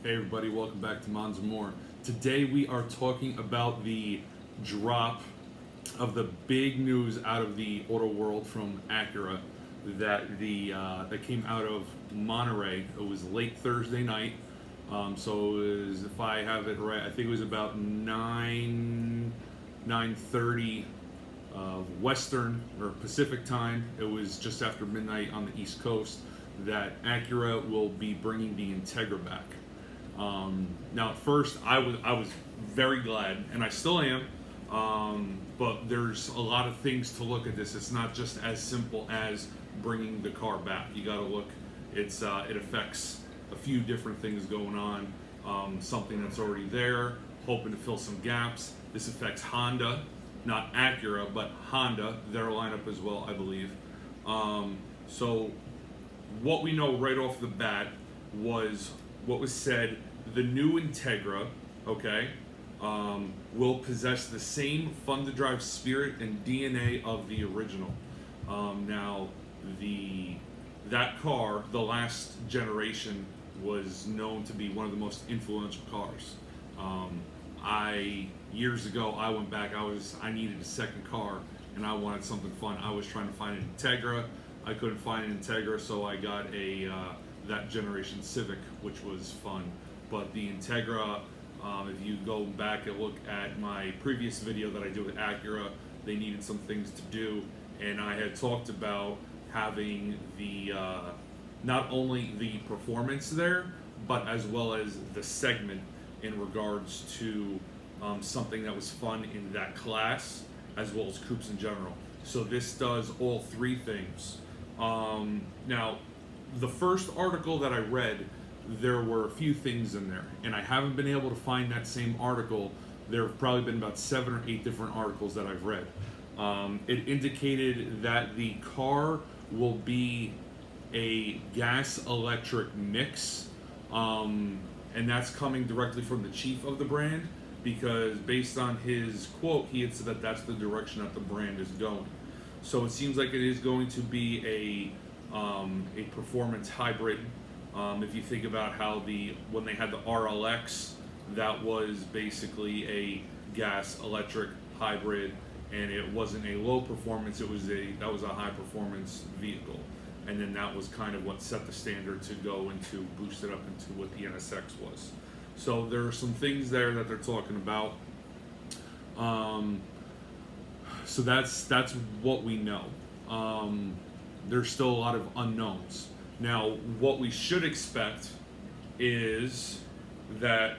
Hey everybody, welcome back to Mons and More. Today we are talking about the drop of the big news out of the auto world from Acura that came out of Monterey. It was late Thursday night, so it was, if I have it right, I think it was about 9:30 Western or Pacific time. It was just after midnight on the East Coast that Acura will be bringing the Integra back. Now, at first, I was very glad, and I still am. But there's a lot of things to look at this. It's not just as simple as bringing the car back. You got to look. It affects a few different things going on. Something that's already there, hoping to fill some gaps. This affects Honda, not Acura, but Honda, their lineup as well, I believe. So what we know right off the bat was what was said: the new Integra, okay, will possess the same fun-to-drive spirit and DNA of the original. Now, that car, the last generation, was known to be one of the most influential cars. Years ago, I went back. I needed a second car, and I wanted something fun. I was trying to find an Integra. I couldn't find an Integra, so I got that generation Civic, which was fun. But the Integra, if you go back and look at my previous video that I did with Acura, they needed some things to do, and I had talked about having the not only the performance there, but as well as the segment in regards to something that was fun in that class, as well as coupes in general. So this does all three things. Now, the first article that I read, there were a few things in there, and I haven't been able to find that same article. There have probably been about 7 or 8 different articles that I've read. It indicated that the car will be a gas-electric mix, and that's coming directly from the chief of the brand, because based on his quote, he had said that that's the direction that the brand is going. So it seems like it is going to be a performance hybrid. If you think about how when they had the RLX, that was basically a gas electric hybrid, and it wasn't a low performance. That was a high performance vehicle, and then that was kind of what set the standard to go into boost it up into what the NSX was. So there are some things there that they're talking about. So that's what we know. There's still a lot of unknowns. Now, what we should expect is that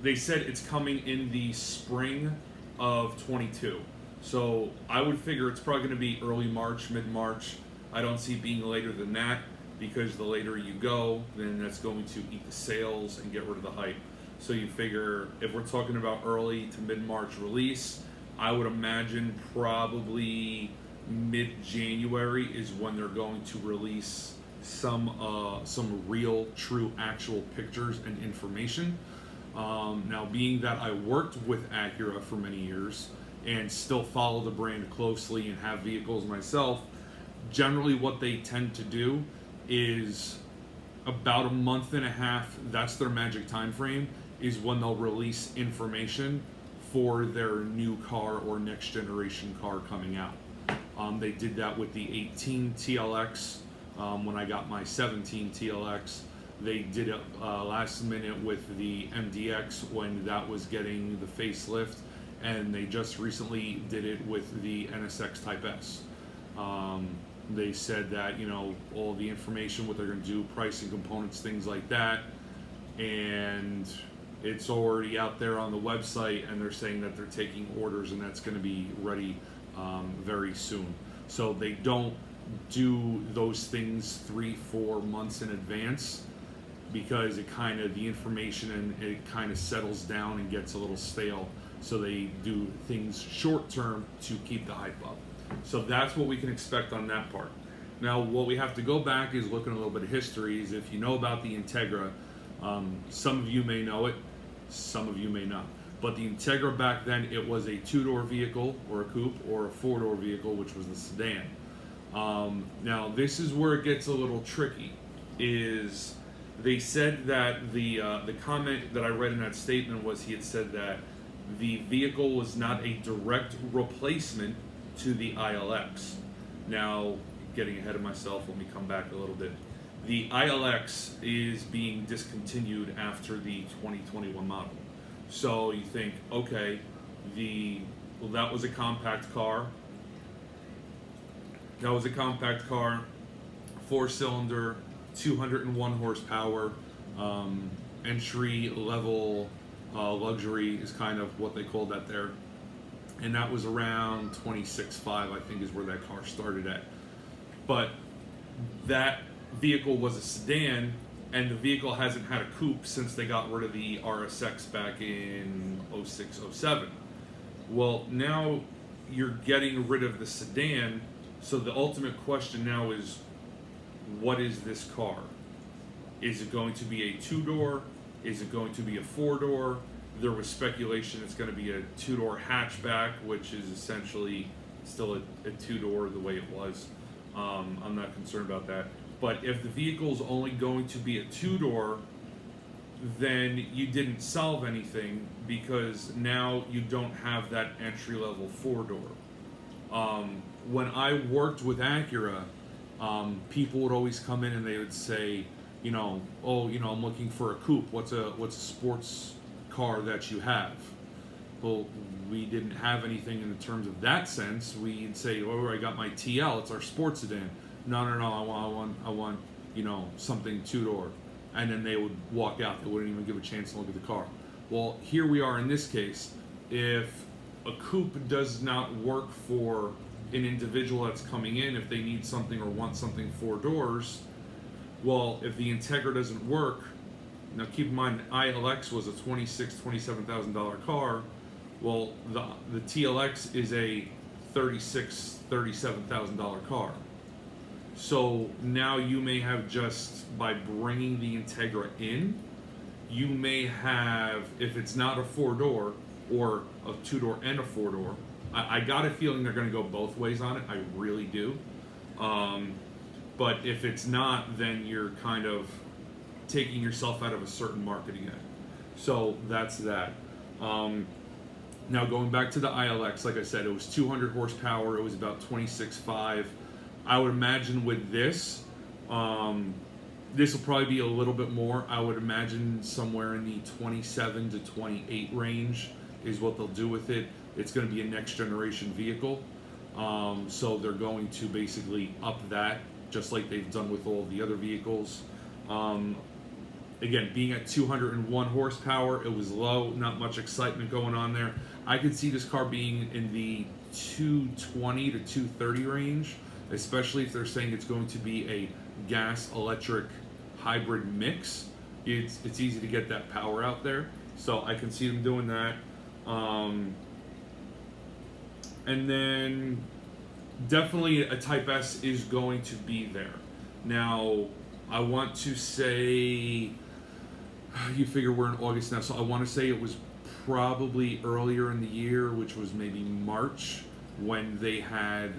they said it's coming in the spring of 22. So I would figure it's probably going to be early March, mid-March. I don't see it being later than that, because the later you go, then that's going to eat the sales and get rid of the hype. So you figure if we're talking about early to mid-March release, I would imagine probably mid-January is when they're going to release some real, true, actual pictures and information. Now, being that I worked with Acura for many years and still follow the brand closely and have vehicles myself, generally what they tend to do is about a month and a half, that's their magic time frame, is when they'll release information for their new car or next generation car coming out. They did that with the 18 TLX when I got my 17 TLX. They did it last minute with the MDX when that was getting the facelift, and they just recently did it with the NSX Type S. They said that, all the information, what they're going to do, pricing, components, things like that, and it's already out there on the website, and they're saying that they're taking orders, and that's going to be ready very soon. So they don't do those things 3-4 months in advance, because the information and it kind of settles down and gets a little stale. So they do things short term to keep the hype up. So that's what we can expect on that part. Now, what we have to go back is look at a little bit of history. Is if you know about the Integra, some of you may know it, some of you may not. But the Integra back then, it was a 2-door vehicle or a coupe, or a 4-door vehicle, which was the sedan. Now, this is where it gets a little tricky. Is They said that the comment that I read in that statement was he had said that the vehicle was not a direct replacement to the ILX. Now, getting ahead of myself, let me come back a little bit. The ILX is being discontinued after the 2021 model. So you think, okay, that was a compact car. That was a compact car, 4-cylinder, 201 horsepower, entry level luxury is kind of what they called that there. And that was around 26.5, I think, is where that car started at. But that vehicle was a sedan, and the vehicle hasn't had a coupe since they got rid of the RSX back in 06, 07. Well, now you're getting rid of the sedan, so the ultimate question now is, what is this car? Is it going to be a 2-door? Is it going to be a 4-door? There was speculation it's going to be a 2-door hatchback, which is essentially still a 2-door the way it was. I'm not concerned about that. But if the vehicle is only going to be a 2-door, then you didn't solve anything, because now you don't have that entry-level 4-door. When I worked with Acura, people would always come in and they would say, I'm looking for a coupe. What's a sports car that you have? Well, we didn't have anything in terms of that sense. We'd say, oh, I got my TL. It's our sports sedan. No, I want something 2-door. And then they would walk out. They wouldn't even give a chance to look at the car. Well, here we are in this case. If a coupe does not work for an individual that's coming in, if they need something or want something 4 doors, well, if the Integra doesn't work, now keep in mind, ILX was a $27,000 car. Well, the TLX is a $37,000 car. So now you may have, just by bringing the Integra in, you may have, if it's not a 4-door or a 2-door and a 4-door, I got a feeling they're going to go both ways on it. I really do. But if it's not, then you're kind of taking yourself out of a certain market again. So that's that. Now going back to the ILX, like I said, it was 200 horsepower. It was about 26.5. I would imagine with this will probably be a little bit more. I would imagine somewhere in the 27 to 28 range is what they'll do with it. It's going to be a next generation vehicle. So they're going to basically up that, just like they've done with all the other vehicles. Again, being at 201 horsepower, it was low, not much excitement going on there. I could see this car being in the 220 to 230 range, especially if they're saying it's going to be a gas-electric hybrid mix. It's easy to get that power out there, so I can see them doing that. And then definitely a Type S is going to be there. Now, I want to say, you figure we're in August now, so I want to say it was probably earlier in the year, which was maybe March, when they had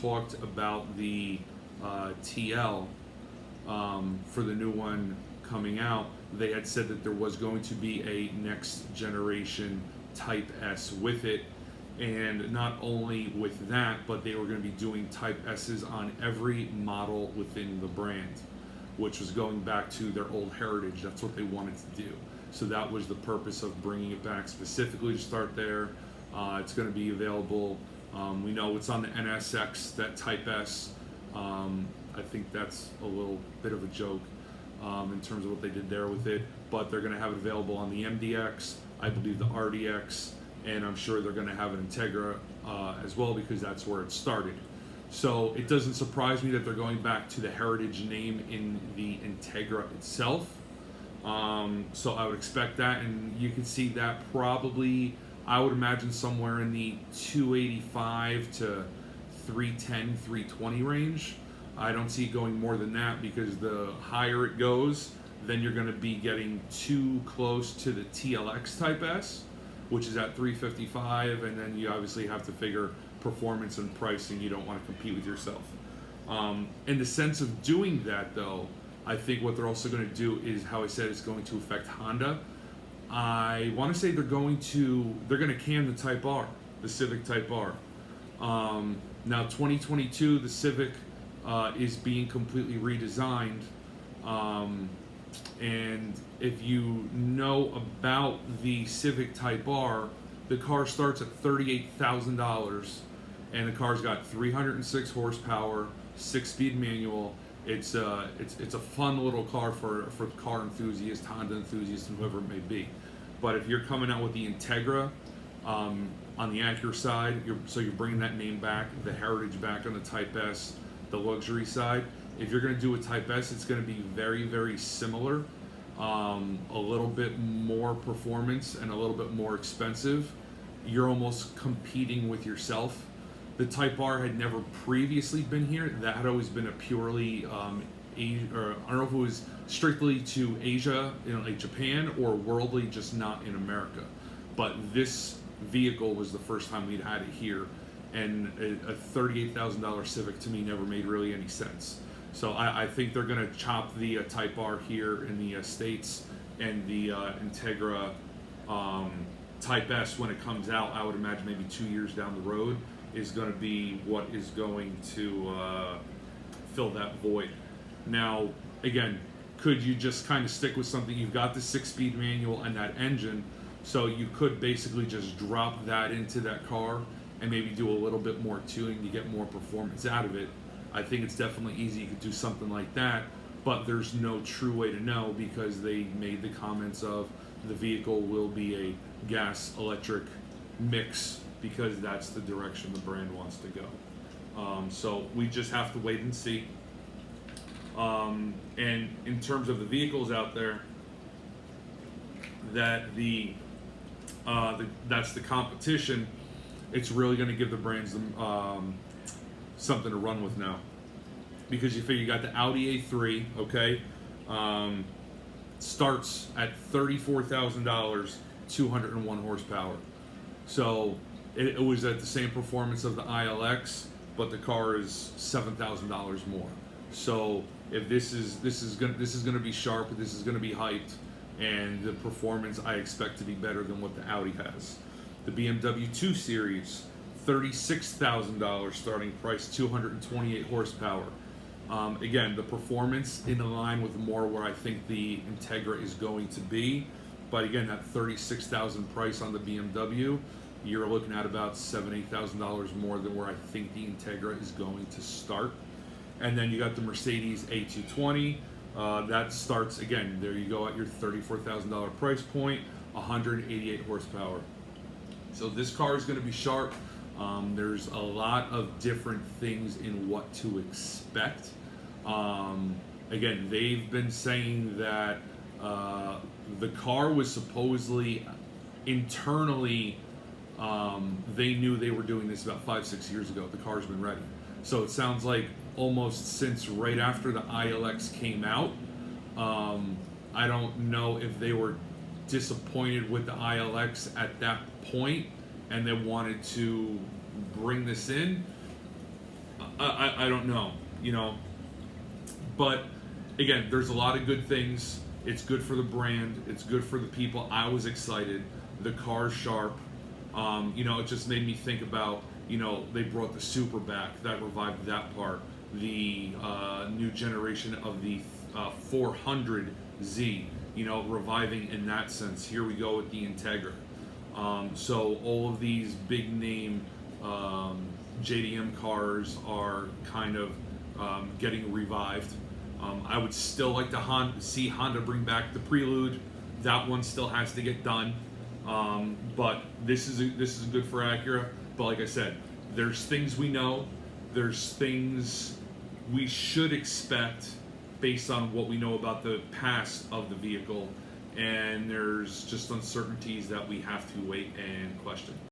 talked about the TL for the new one coming out. They had said that there was going to be a next generation Type S with it. And not only with that, but they were going to be doing Type S's on every model within the brand, which was going back to their old heritage. That's what they wanted to do. So that was the purpose of bringing it back specifically to start there. It's going to be available. We know it's on the NSX, that Type S. I think that's a little bit of a joke in terms of what they did there with it. But they're going to have it available on the MDX, I believe the RDX, and I'm sure they're going to have an Integra as well, because that's where it started. So it doesn't surprise me that they're going back to the heritage name in the Integra itself. So I would expect that, and you can see that probably, I would imagine, somewhere in the 285 to 310, 320 range. I don't see it going more than that, because the higher it goes, then you're going to be getting too close to the TLX Type S, which is at 355, and then you obviously have to figure performance and pricing. You don't want to compete with yourself. In the sense of doing that, though, I think what they're also going to do is, how I said, it's going to affect Honda. I want to say they're going to can the Type R, the Civic Type R. Now 2022, the Civic is being completely redesigned. And if you know about the Civic Type R, the car starts at $38,000, and the car's got 306 horsepower, 6-speed manual. It's a fun little car for car enthusiasts, Honda enthusiasts, and whoever it may be. But if you're coming out with the Integra, on the Acura side, you're bringing that name back, the heritage back on the Type S, the luxury side. If you're going to do a Type S, it's going to be very, very similar. A little bit more performance and a little bit more expensive. You're almost competing with yourself. The Type R had never previously been here. That had always been a purely Asia, or I don't know if it was strictly to Asia, like Japan, or worldly, just not in America. But this vehicle was the first time we'd had it here, and a $38,000 Civic to me never made really any sense. So I think they're going to chop the Type R here in the States, and the Integra Type S, when it comes out, I would imagine maybe 2 years down the road, is going to be what is going to fill that void. Now, again, could you just kind of stick with something? You've got the 6-speed manual and that engine, so you could basically just drop that into that car and maybe do a little bit more tuning to get more performance out of it. I think it's definitely easy. You could do something like that, but there's no true way to know, because they made the comments of the vehicle will be a gas electric mix, because that's the direction the brand wants to go. So we just have to wait and see. And in terms of the vehicles out there, that's the competition. It's really going to give the brands something to run with now, because you figure you got the Audi A3, okay, starts at $34,000, 201 horsepower. So it was at the same performance of the ILX, but the car is $7,000 more. So if this is going to be sharp, this is going to be hyped, and the performance I expect to be better than what the Audi has. The BMW 2 Series, $36,000 starting price, 228 horsepower. Again, the performance in line with more where I think the Integra is going to be, but again, that $36,000 price on the BMW, you're looking at about $7,000-8,000 more than where I think the Integra is going to start. And then you got the Mercedes A220. That starts, again, there you go at your $34,000 price point, 188 horsepower. So this car is going to be sharp. There's a lot of different things in what to expect. Again, they've been saying that the car was supposedly internally, they knew they were doing this about 5-6 years ago. The car's been ready. So it sounds like almost since right after the ILX came out. I don't know if they were disappointed with the ILX at that point and they wanted to bring this in. I don't know, but again, there's a lot of good things. It's good for the brand, it's good for the people. I was excited. The car's sharp. It just made me think about, they brought the Super back, that revived that part. The new generation of the 400Z, reviving in that sense. Here we go with the Integra. So all of these big name JDM cars are kind of getting revived. I would still like to see Honda bring back the Prelude. That one still has to get done. But this is good for Acura. But like I said, there's things we know. There's things we should expect based on what we know about the past of the vehicle. And there's just uncertainties that we have to wait and question.